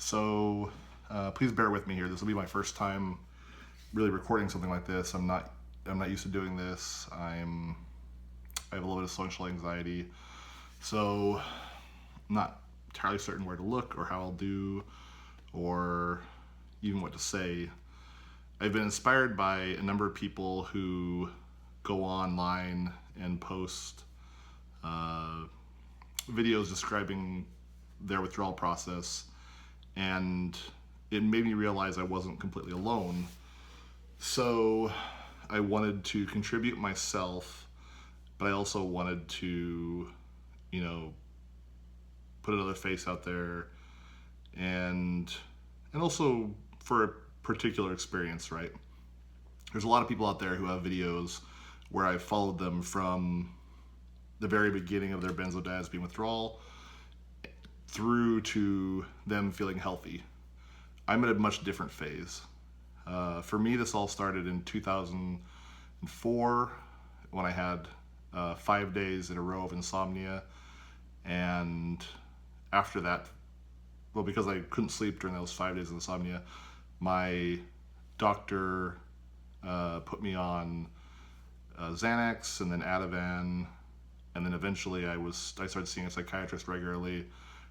So please bear with me here. This will be my first time really recording something like this. I'm not used to doing this. I have a little bit of social anxiety, so I'm not entirely certain where to look or how I'll do, or even what to say. I've been inspired by a number of people who go online and post videos describing their withdrawal process, and it made me realize I wasn't completely alone. So I wanted to contribute myself, but I also wanted to, put another face out there, and also for a particular experience, right? There's a lot of people out there who have videos where I've followed them from the very beginning of their benzodiazepine withdrawal through to them feeling healthy. I'm at a much different phase. For me, this all started in 2004 when I had 5 days in a row of insomnia. And after that, well, because I couldn't sleep during those 5 days of insomnia, my doctor put me on Xanax and then Ativan, and then eventually I started seeing a psychiatrist regularly,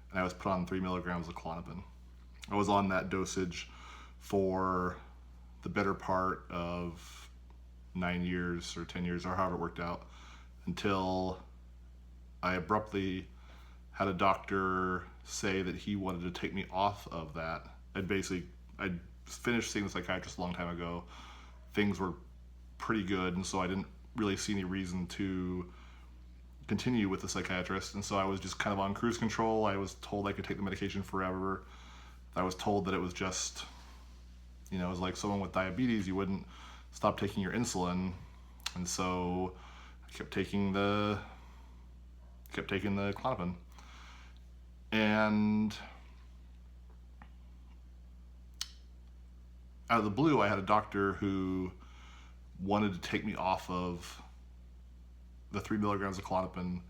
and I was put on 3 milligrams of Klonopin. I was on that dosage for the better part of 9 years or 10 years or however it worked out, until I abruptly had a doctor say that he wanted to take me off of that. I'd finished seeing the psychiatrist a long time ago. Things were pretty good, and so I didn't really see any reason to continue with the psychiatrist, and so I was just kind of on cruise control. I was told I could take the medication forever. I was told that it was just, it was like someone with diabetes, you wouldn't stop taking your insulin, and so I kept taking the Klonopin. And out of the blue, I had a doctor who wanted to take me off of the 3 milligrams of Klonopin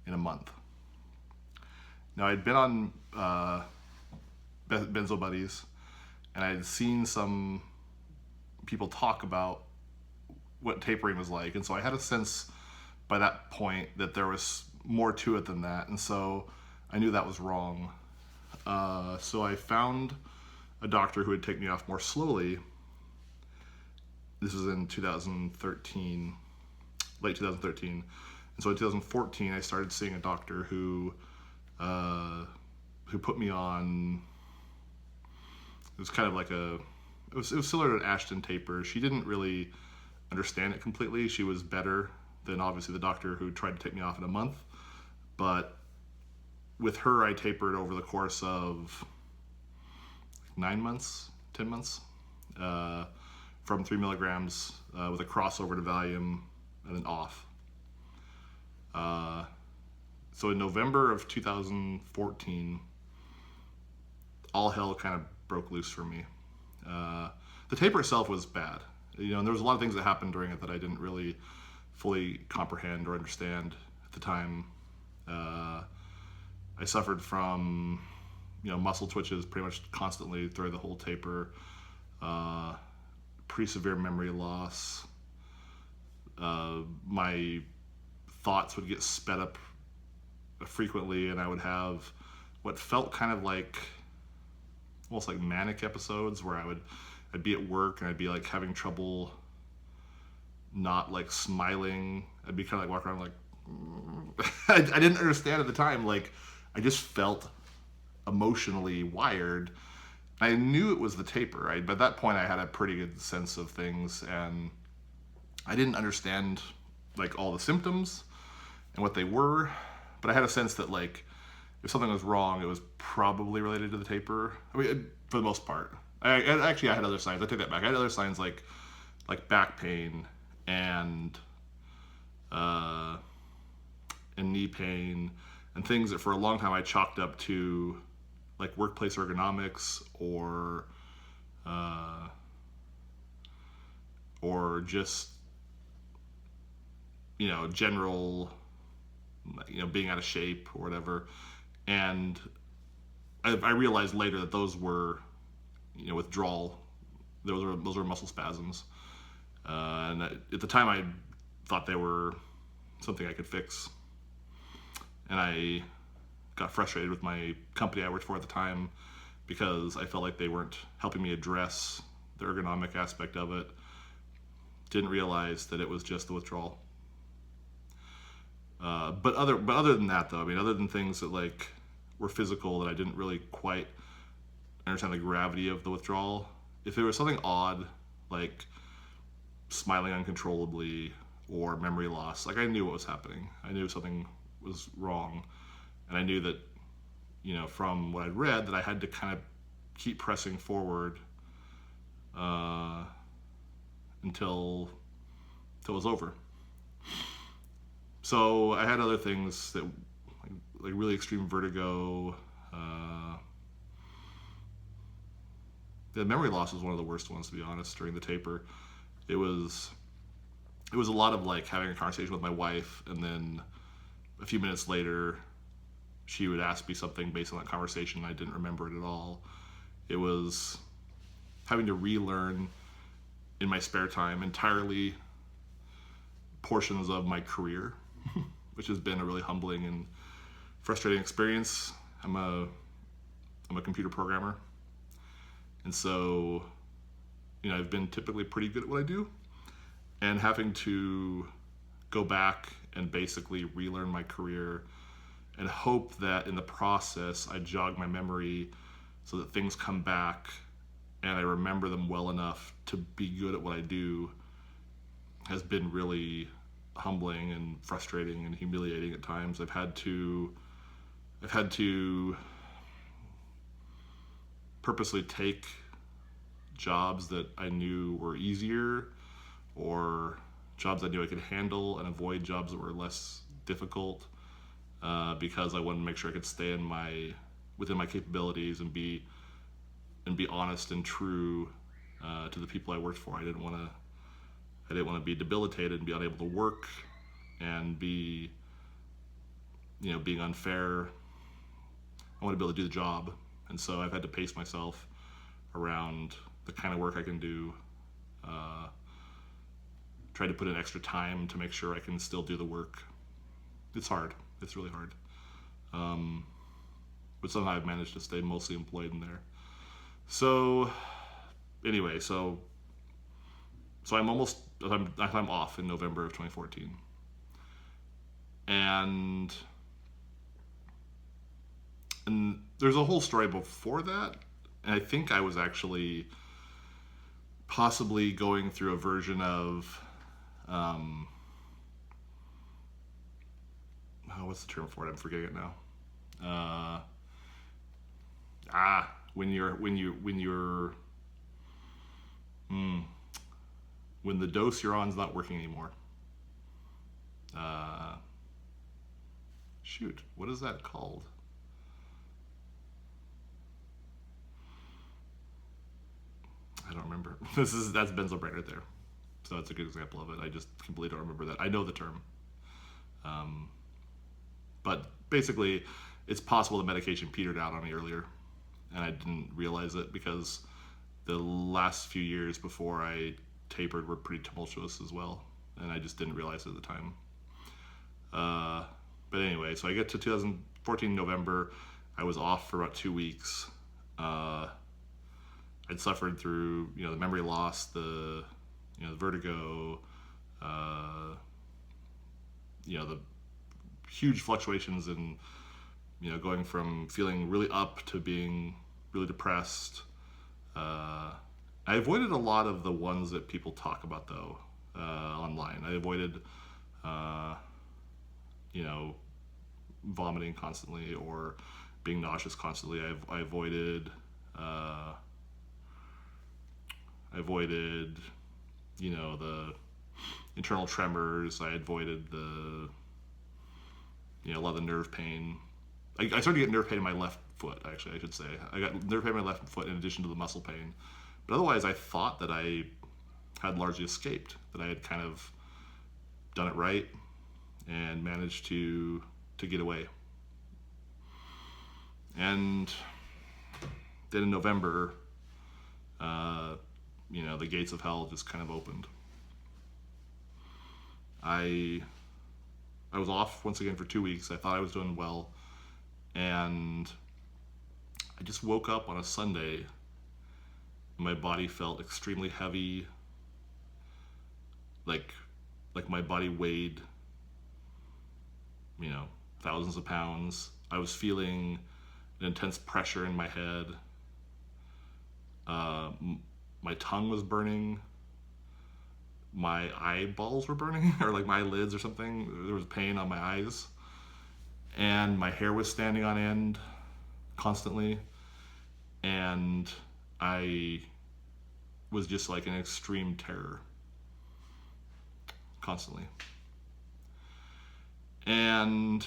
in a month. Now, I'd been on Benzo Buddies, and I had seen some people talk about what tapering was like, and so I had a sense by that point that there was more to it than that, and so I knew that was wrong. So I found a doctor who would take me off more slowly. This was in 2013, late 2013. And so in 2014, I started seeing a doctor who put me on. It was kind of like it was similar to an Ashton taper. She didn't really understand it completely. She was better than obviously the doctor who tried to take me off in a month. But with her, I tapered over the course of 9 months, 10 months, from 3 milligrams with a crossover to Valium and then off. So in November of 2014, all hell kind of broke loose for me. The taper itself was bad, and there was a lot of things that happened during it that I didn't really fully comprehend or understand at the time. I suffered from, muscle twitches pretty much constantly through the whole taper, pretty severe memory loss. My thoughts would get sped up frequently, and I would have what felt kind of like almost like manic episodes where I'd be at work and I'd be like having trouble not like smiling. I'd be kind of like walking around like I didn't understand at the time. Like, I just felt emotionally wired. I knew it was the taper. Right? By that point, I had a pretty good sense of things, and I didn't understand like all the symptoms and what they were, but I had a sense that like if something was wrong, it was probably related to the taper. I mean, for the most part. I had other signs. I take that back. I had other signs like back pain and knee pain and things that for a long time I chalked up to like workplace ergonomics or just general being out of shape or whatever. And I realized later that those were, withdrawal. Those were muscle spasms, and at the time I thought they were something I could fix, and I got frustrated with my company I worked for at the time because I felt like they weren't helping me address the ergonomic aspect of it. Didn't realize that it was just the withdrawal. But other than that, though, I mean, other than things that like were physical that I didn't really quite understand the gravity of the withdrawal, if there was something odd, like smiling uncontrollably or memory loss, like I knew what was happening. I knew something was wrong, and I knew that, from what I'd read, that I had to kind of keep pressing forward until it was over. So I had other things that, like really extreme vertigo. The memory loss was one of the worst ones, to be honest. During the taper, it was a lot of like having a conversation with my wife, and then a few minutes later, she would ask me something based on that conversation, and I didn't remember it at all. It was having to relearn in my spare time entirely portions of my career, which has been a really humbling and frustrating experience. I'm a computer programmer, and so I've been typically pretty good at what I do, and having to go back and basically relearn my career and hope that in the process I jog my memory so that things come back and I remember them well enough to be good at what I do has been really humbling and frustrating and humiliating at times. I've had to purposely take jobs that I knew were easier or jobs I knew I could handle and avoid jobs that were less difficult because I wanted to make sure I could stay within my capabilities and be honest and true to the people I worked for. I didn't want to be debilitated and be unable to work and be being unfair. I want to be able to do the job, and so I've had to pace myself around the kind of work I can do. Try to put in extra time to make sure I can still do the work. It's hard. It's really hard. But somehow I've managed to stay mostly employed in there. So anyway, so I'm off in November of 2014. And there's a whole story before that. And I think I was actually possibly going through a version of what's the term for it? I'm forgetting it now. When the dose you're on is not working anymore. What is that called? I don't remember. That's Benzo right there. So that's a good example of it. I just completely don't remember that. I know the term. But basically, it's possible the medication petered out on me earlier, and I didn't realize it because the last few years before I tapered were pretty tumultuous as well, and I just didn't realize it at the time. But anyway, so I get to 2014 November. I was off for about 2 weeks. I'd suffered through the memory loss, the vertigo, the huge fluctuations in going from feeling really up to being really depressed. I avoided a lot of the ones that people talk about though online. I avoided vomiting constantly or being nauseous constantly. I avoided the internal tremors. I avoided a lot of the nerve pain. I started to get nerve pain in my left foot, actually, I should say. I got nerve pain in my left foot in addition to the muscle pain. But otherwise, I thought that I had largely escaped, that I had kind of done it right and managed to get away. And then in November, the gates of hell just kind of opened. I was off once again for 2 weeks. I thought I was doing well, and I just woke up on a Sunday. My body felt extremely heavy, like my body weighed, thousands of pounds. I was feeling an intense pressure in my head. My tongue was burning. My eyeballs were burning, or like my eyelids or something. There was pain on my eyes. And my hair was standing on end constantly. And I was just like in extreme terror constantly. And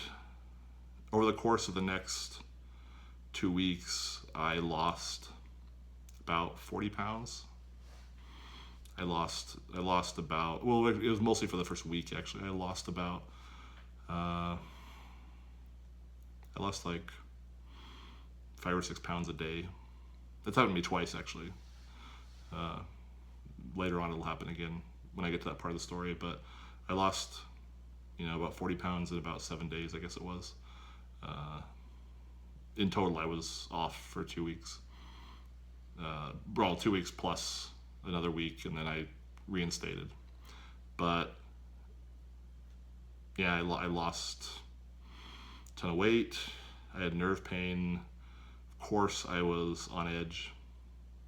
over the course of the next 2 weeks, I lost about 40 pounds. I lost about, well, it was mostly for the first week actually. I lost like 5 or 6 pounds a day. That's happened to me twice actually. Later on it'll happen again when I get to that part of the story, but I lost, about 40 pounds in about 7 days, I guess it was. In total, I was off for 2 weeks. 2 weeks plus another week, and then I reinstated. But yeah, I lost a ton of weight. I had nerve pain. Of course, I was on edge,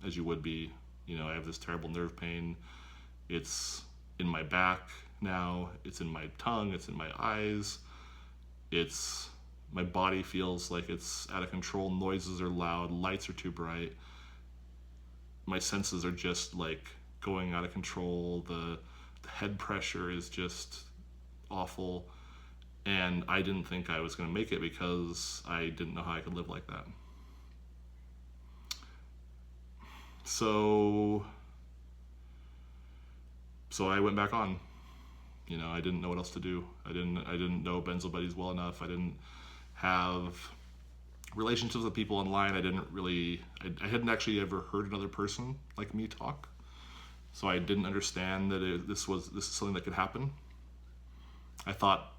as you would be. I have this terrible nerve pain. It's in my back now. It's in my tongue. It's in my eyes. My body feels like it's out of control. Noises are loud. Lights are too bright. My senses are just like going out of control. The head pressure is just awful. And I didn't think I was going to make it because I didn't know how I could live like that. So I went back on. I didn't know what else to do. I didn't know Benzo buddies well enough. I didn't have relationships with people online. I hadn't actually ever heard another person like me talk. So I didn't understand that this is something that could happen. I thought,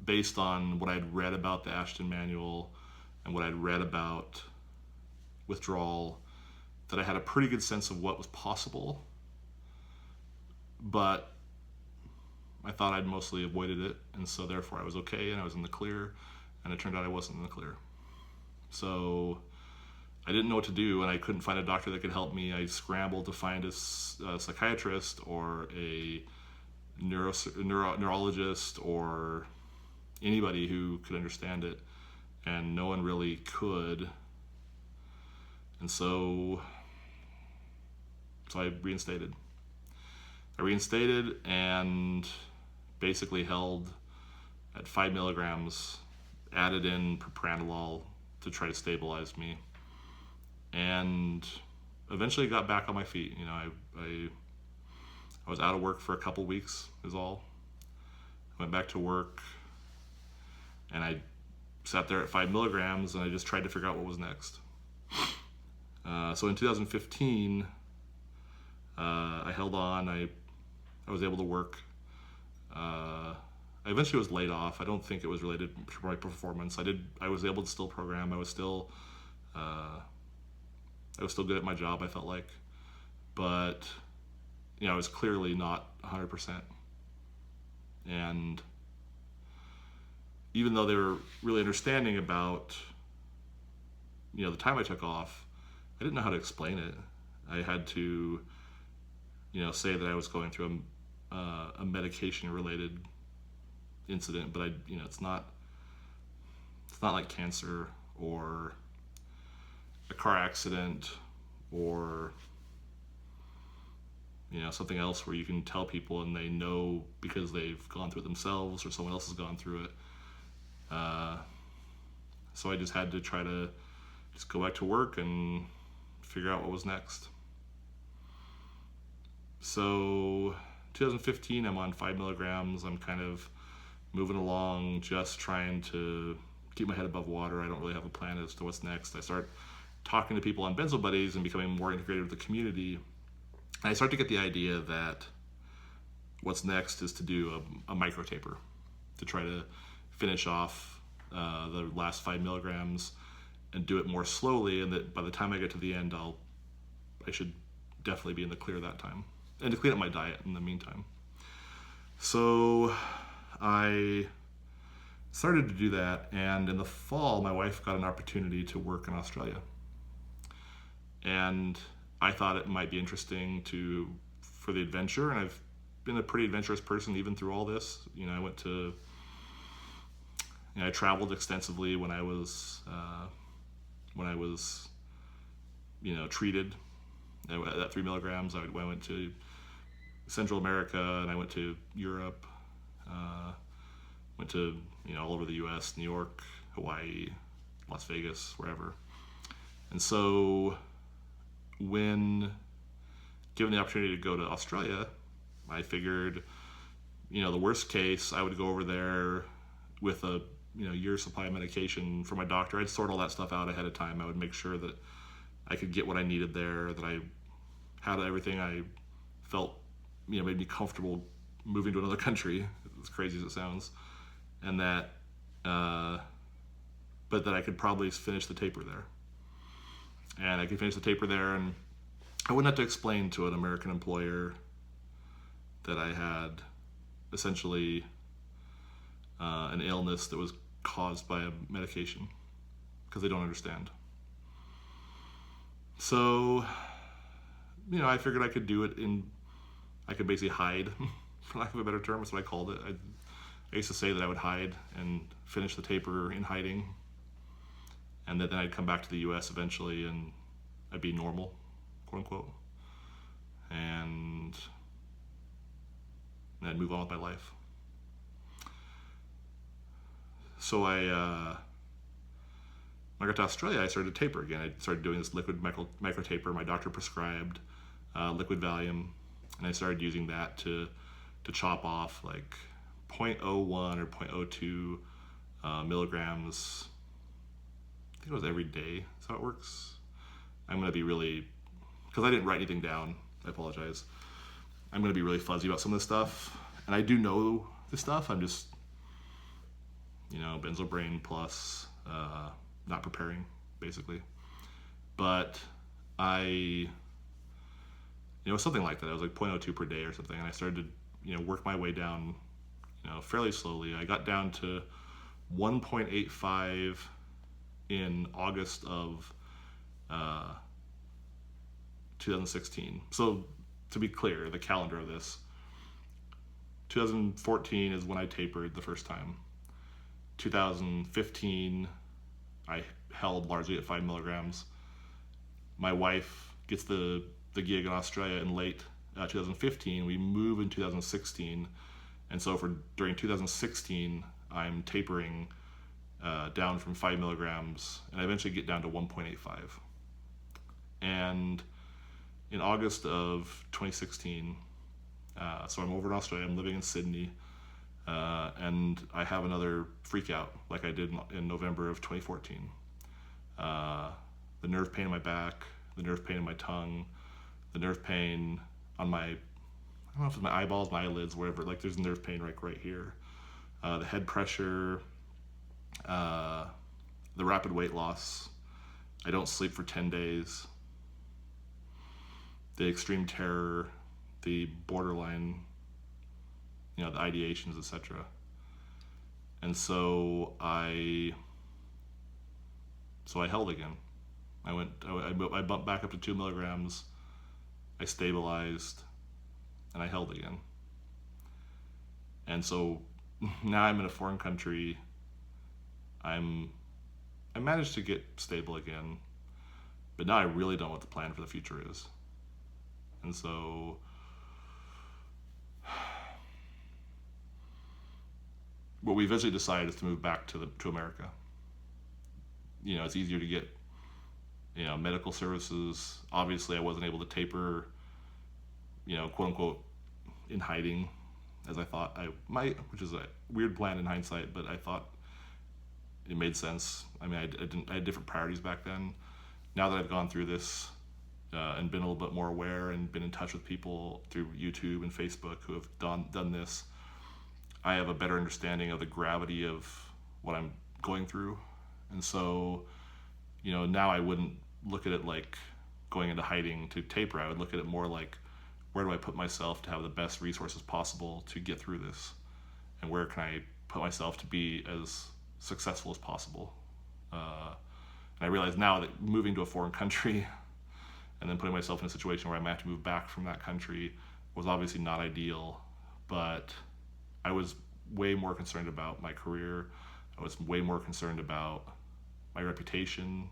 based on what I'd read about the Ashton Manual and what I'd read about Withdrawal, that I had a pretty good sense of what was possible. But I thought I'd mostly avoided it, and so therefore I was okay and I was in the clear, and it turned out I wasn't in the clear. So I didn't know what to do, and I couldn't find a doctor that could help me. I scrambled to find a psychiatrist or a neurologist or anybody who could understand it, and no one really could. And so I reinstated. And basically held at 5 milligrams, added in propranolol to try to stabilize me, and eventually got back on my feet. I was out of work for a couple weeks is all. I went back to work, and I sat there at 5 milligrams, and I just tried to figure out what was next. So in 2015, I held on. I was able to work. I eventually was laid off. I don't think it was related to my performance. I was able to still program. I was still good at my job, I felt like. But, I was clearly not 100%. And even though they were really understanding about, the time I took off, I didn't know how to explain it. I had to, say that I was going through a medication-related incident, but it's not like cancer or a car accident or something else where you can tell people and they know because they've gone through it themselves or someone else has gone through it. So I just had to try to just go back to work and figure out what was next. So 2015, I'm on 5 milligrams. I'm kind of moving along, just trying to keep my head above water. I don't really have a plan as to what's next. I start talking to people on Benzo Buddies and becoming more integrated with the community, I start to get the idea that what's next is to do a micro taper to try to finish off the last 5 milligrams and do it more slowly, and that by the time I get to the end, I should definitely be in the clear that time, and to clean up my diet in the meantime. So I started to do that, and in the fall, my wife got an opportunity to work in Australia. And I thought it might be interesting for the adventure, and I've been a pretty adventurous person even through all this. I traveled extensively when I was treated at 3 milligrams. I went to Central America, and I went to Europe, went to all over the U.S., New York, Hawaii, Las Vegas, wherever. And so when given the opportunity to go to Australia, I figured, the worst case, I would go over there with a year's supply of medication for my doctor. I'd sort all that stuff out ahead of time. I would make sure that I could get what I needed there, that I had everything I felt made me comfortable moving to another country, as crazy as it sounds, and that but that I could probably finish the taper there. And I could finish the taper there, and I wouldn't have to explain to an American employer that I had essentially an illness that was caused by a medication, because they don't understand. So, I figured I could do it I could basically hide, for lack of a better term. That's what I called it. I used to say that I would hide and finish the taper in hiding, and then I'd come back to the U.S. eventually, and I'd be normal, quote unquote, and I'd move on with my life. So when I got to Australia, I started to taper again. I started doing this liquid micro taper. My doctor prescribed liquid Valium, and I started using that to chop off like 0.01 or 0.02 milligrams. I think it was every day. That's how it works. I'm going to be really, because I didn't write anything down, I apologize. I'm going to be really fuzzy about some of this stuff. And I do know this stuff. I'm just, benzo brain plus not preparing, basically. But something like that. I was like 0.02 per day or something. And I started to, work my way down, fairly slowly. I got down to 1.85 in August of 2016. So to be clear, the calendar of this, 2014 is when I tapered the first time. 2015, I held largely at 5 milligrams. My wife gets the gig in Australia in late 2015. We move in 2016, and so during 2016, I'm tapering down from 5 milligrams, and I eventually get down to 1.85. And in August of 2016, so I'm over in Australia, I'm living in Sydney, and I have another freak out like I did in November of 2014. The nerve pain in my back, the nerve pain in my tongue, the nerve pain on I don't know if it's my eyeballs, my eyelids, wherever, like there's nerve pain right here. The head pressure, the rapid weight loss, I don't sleep for 10 days, the extreme terror, the borderline, the ideations, etc. And so I held again. I bumped back up to 2 milligrams, I stabilized, and I held again. And so now I'm in a foreign country. I managed to get stable again, but now I really don't know what the plan for the future is. And so what we eventually decided is to move back to America. It's easier to get medical services. Obviously I wasn't able to taper, quote unquote, in hiding as I thought I might, which is a weird plan in hindsight, but I thought it made sense. I mean, I had different priorities back then. now that I've gone through this and been a little bit more aware and been in touch with people through YouTube and Facebook who have done this, I have a better understanding of the gravity of what I'm going through. And so, now I wouldn't look at it like going into hiding to taper. I would look at it more like, where do I put myself to have the best resources possible to get through this? And where can I put myself to be as successful as possible? And I realize now that moving to a foreign country and then putting myself in a situation where I might have to move back from that country was obviously not ideal, but I was way more concerned about my career. I was way more concerned about my reputation.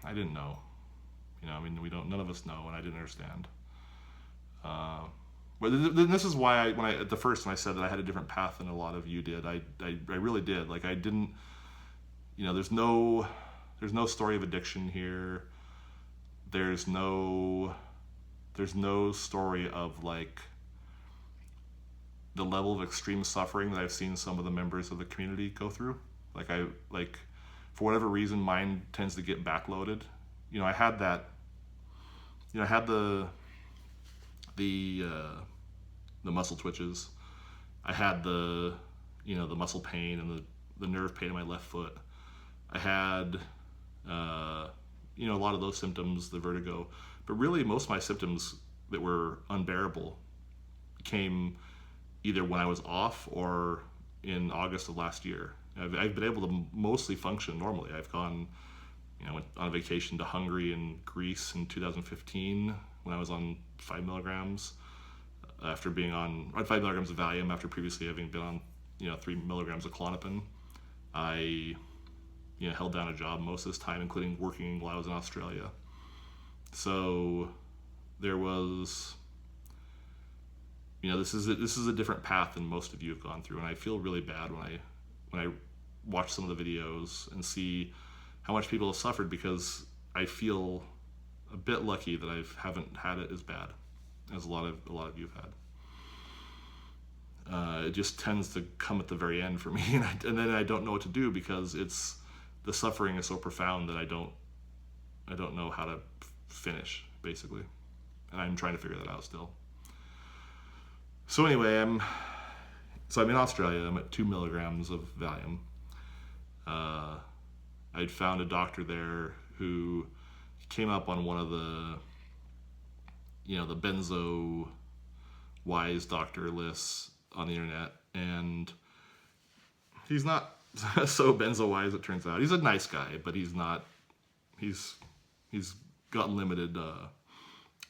I didn't know. None of us know, and I didn't understand. But this is why at the first when I said that I had a different path than a lot of you did, I really did. Like, I didn't, there's no story of addiction here. There's no story of like the level of extreme suffering that I've seen some of the members of the community go through. Like for whatever reason, mine tends to get backloaded. I had that. I had the muscle twitches. I had the muscle pain and the nerve pain in my left foot. I had a lot of those symptoms, the vertigo. But really, most of my symptoms that were unbearable came either when I was off or in August of last year. I've been able to mostly function normally. I've gone, went on a vacation to Hungary and Greece in 2015 when I was on 5 milligrams after being on 5 milligrams of Valium after previously having been on 3 milligrams of Klonopin. I held down a job most of this time, including working while I was in Australia. So there was, this is a different path than most of you have gone through, and I feel really bad when I watch some of the videos and see how much people have suffered, because I feel a bit lucky that I haven't had it as bad as a lot of you have had. It just tends to come at the very end for me, and then I don't know what to do, because the suffering is so profound that I don't know how to finish, basically, and I'm trying to figure that out still. So anyway, I'm in Australia. I'm at 2 milligrams of Valium. I'd found a doctor there who came up on one of the Benzo wise doctor lists on the internet, and he's not so Benzo wise, it turns out. He's a nice guy, but he's got limited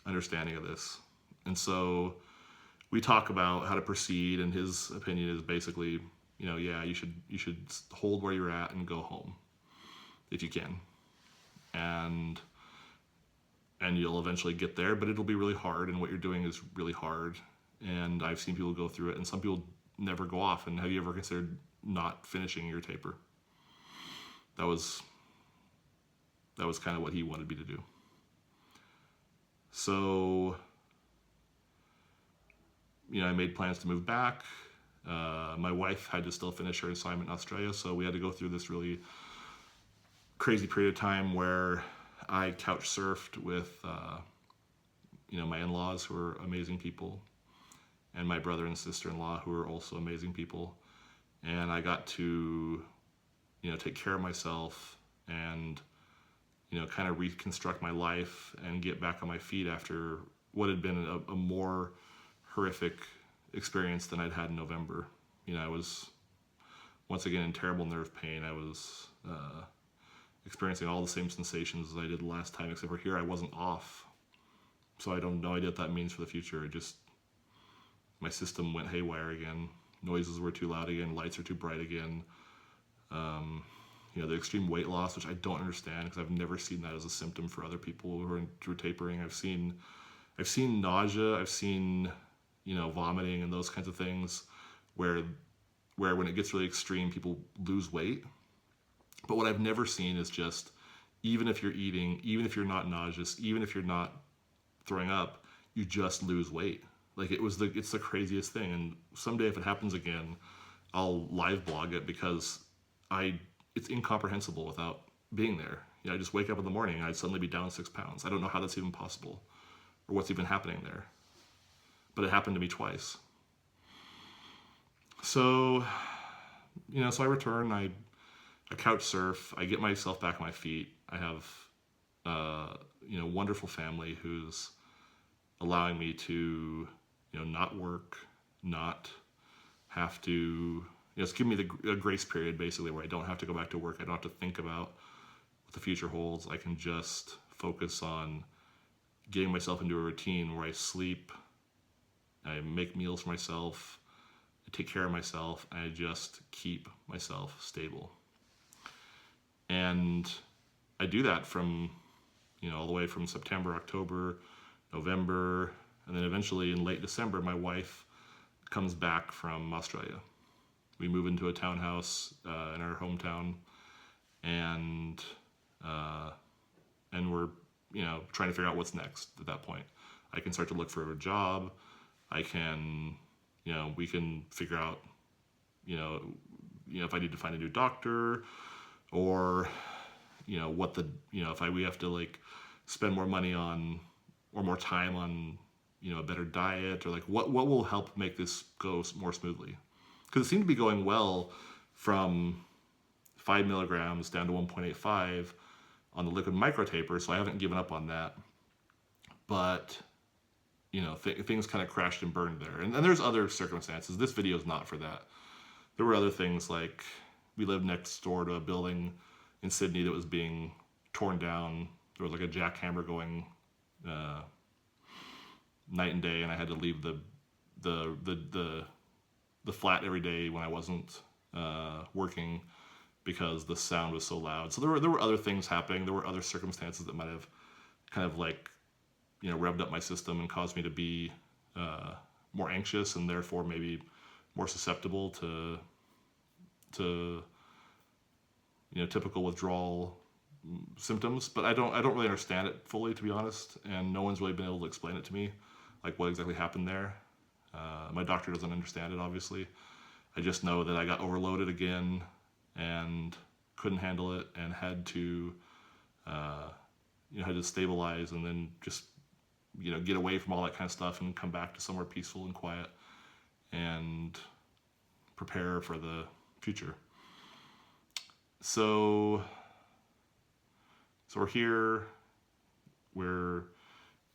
understanding of this. And so we talk about how to proceed, and his opinion is basically, you should hold where you're at and go home if you can, and you'll eventually get there, but it'll be really hard, and what you're doing is really hard. And I've seen people go through it, and some people never go off. And have you ever considered not finishing your taper? That was kind of what he wanted me to do. So, I made plans to move back. My wife had to still finish her assignment in Australia, so we had to go through this really crazy period of time where I couch surfed with my in-laws, who are amazing people, and my brother and sister-in-law, who are also amazing people. And I got to take care of myself and kind of reconstruct my life and get back on my feet after what had been a more horrific experience than I'd had in November. I was once again in terrible nerve pain. I was experiencing all the same sensations as I did the last time, except for here I wasn't off. So I don't know idea what that means for the future. My system went haywire again. Noises were too loud again. Lights are too bright again. The extreme weight loss, which I don't understand, because I've never seen that as a symptom for other people who are through tapering. I've seen nausea. I've seen vomiting and those kinds of things, where when it gets really extreme, people lose weight. But what I've never seen is just, even if you're eating, even if you're not nauseous, even if you're not throwing up, you just lose weight. Like, it's the craziest thing. And someday, if it happens again, I'll live blog it, because it's incomprehensible without being there. I just wake up in the morning and I'd suddenly be down 6 pounds. I don't know how that's even possible or what's even happening there. But it happened to me twice. So, so I return, I couch surf, I get myself back on my feet. I have, wonderful family who's allowing me to, not work, not have to, it's giving me a grace period basically where I don't have to go back to work. I don't have to think about what the future holds. I can just focus on getting myself into a routine where I sleep, I make meals for myself, I take care of myself, and I just keep myself stable. And I do that from, all the way from September, October, November, and then eventually in late December, my wife comes back from Australia. We move into a townhouse in our hometown, and we're, trying to figure out what's next at that point. I can start to look for a job. I can, we can figure out, if I need to find a new doctor, or, what the, if we have to like spend more money on, or more time on, a better diet, or like what will help make this go more smoothly. Because it seemed to be going well from 5 milligrams down to 1.85 on the liquid microtaper, so I haven't given up on that. But, things kind of crashed and burned there. And there's other circumstances. This video is not for that. There were other things like we lived next door to a building in Sydney that was being torn down. There was like a jackhammer going night and day, and I had to leave the flat every day when I wasn't working because the sound was so loud. So there were other things happening. There were other circumstances that might have kind of like, revved up my system and caused me to be more anxious and therefore maybe more susceptible to typical withdrawal symptoms. But I don't really understand it fully, to be honest, and no one's really been able to explain it to me, like what exactly happened there. My doctor doesn't understand it, obviously. I just know that I got overloaded again and couldn't handle it and had to stabilize and then just get away from all that kind of stuff and come back to somewhere peaceful and quiet and prepare for the future. So we're here. We're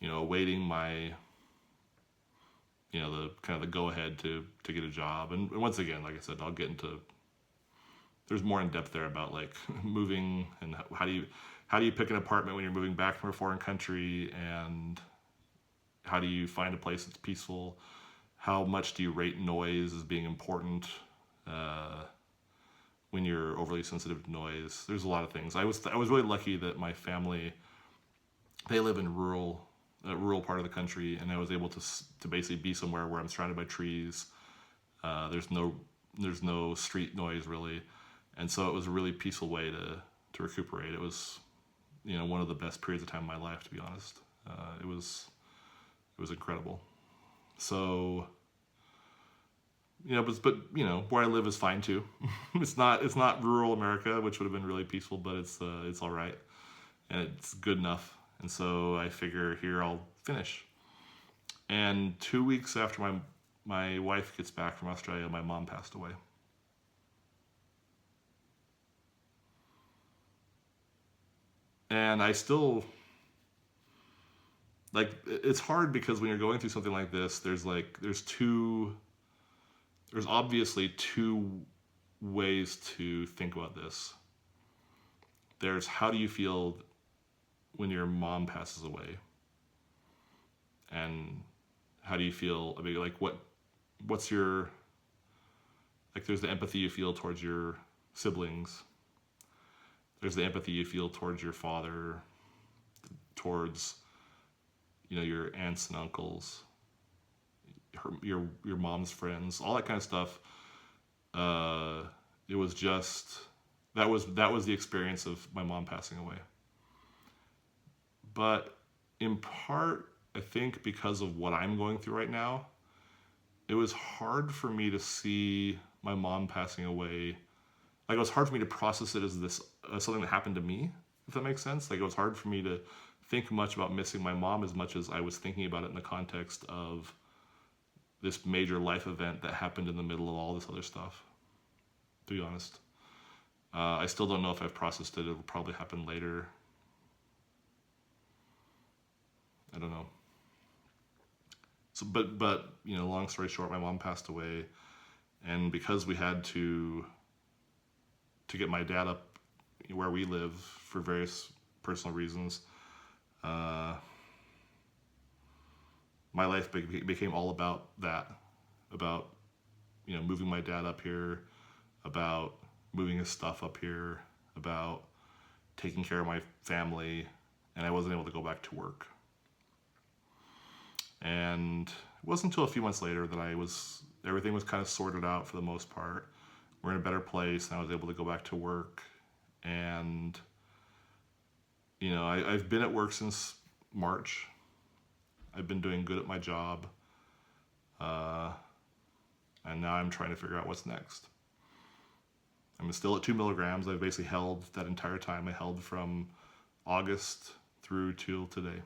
awaiting my the kind of the go ahead to get a job. And once again, like I said, I'll get into, there's more in depth there about like moving and how do you pick an apartment when you're moving back from a foreign country, and how do you find a place that's peaceful? How much do you rate noise as being important when you're overly sensitive to noise? There's a lot of things. I was really lucky that my family, they live in a rural part of the country, and I was able to basically be somewhere where I'm surrounded by trees. There's no street noise really, and so it was a really peaceful way to recuperate. It was one of the best periods of time in my life, to be honest. It was incredible. So but where I live is fine too. It's not rural America, which would have been really peaceful, but it's all right, and it's good enough. And so I figure here I'll finish. And 2 weeks after my wife gets back from Australia, my mom passed away. And I still, like, it's hard because when you're going through something like this, there's obviously two ways to think about this. There's how do you feel when your mom passes away, and how do you feel? I mean, like what's your, like, there's the empathy you feel towards your siblings. There's the empathy you feel towards your father, towards your aunts and uncles, your mom's friends, all that kind of stuff. It was just that was the experience of my mom passing away. But in part, I think because of what I'm going through right now, it was hard for me to see my mom passing away. Like, it was hard for me to process it as something that happened to me. if that makes sense. Like, it was hard for me to think much about missing my mom as much as I was thinking about it in the context of this major life event that happened in the middle of all this other stuff, to be honest. I still don't know if I've processed it. It'll probably happen later. I don't know. So, but long story short, my mom passed away, and because we had to get my dad up where we live for various personal reasons, my life became all about that, about moving my dad up here, about moving his stuff up here, about taking care of my family, and I wasn't able to go back to work. And it wasn't until a few months later that everything was kind of sorted out for the most part. We're in a better place, and I was able to go back to work. And I've been at work since March. I've been doing good at my job, and now I'm trying to figure out what's next. I'm still at 2 milligrams. I've basically held that entire time. I held from August through till today.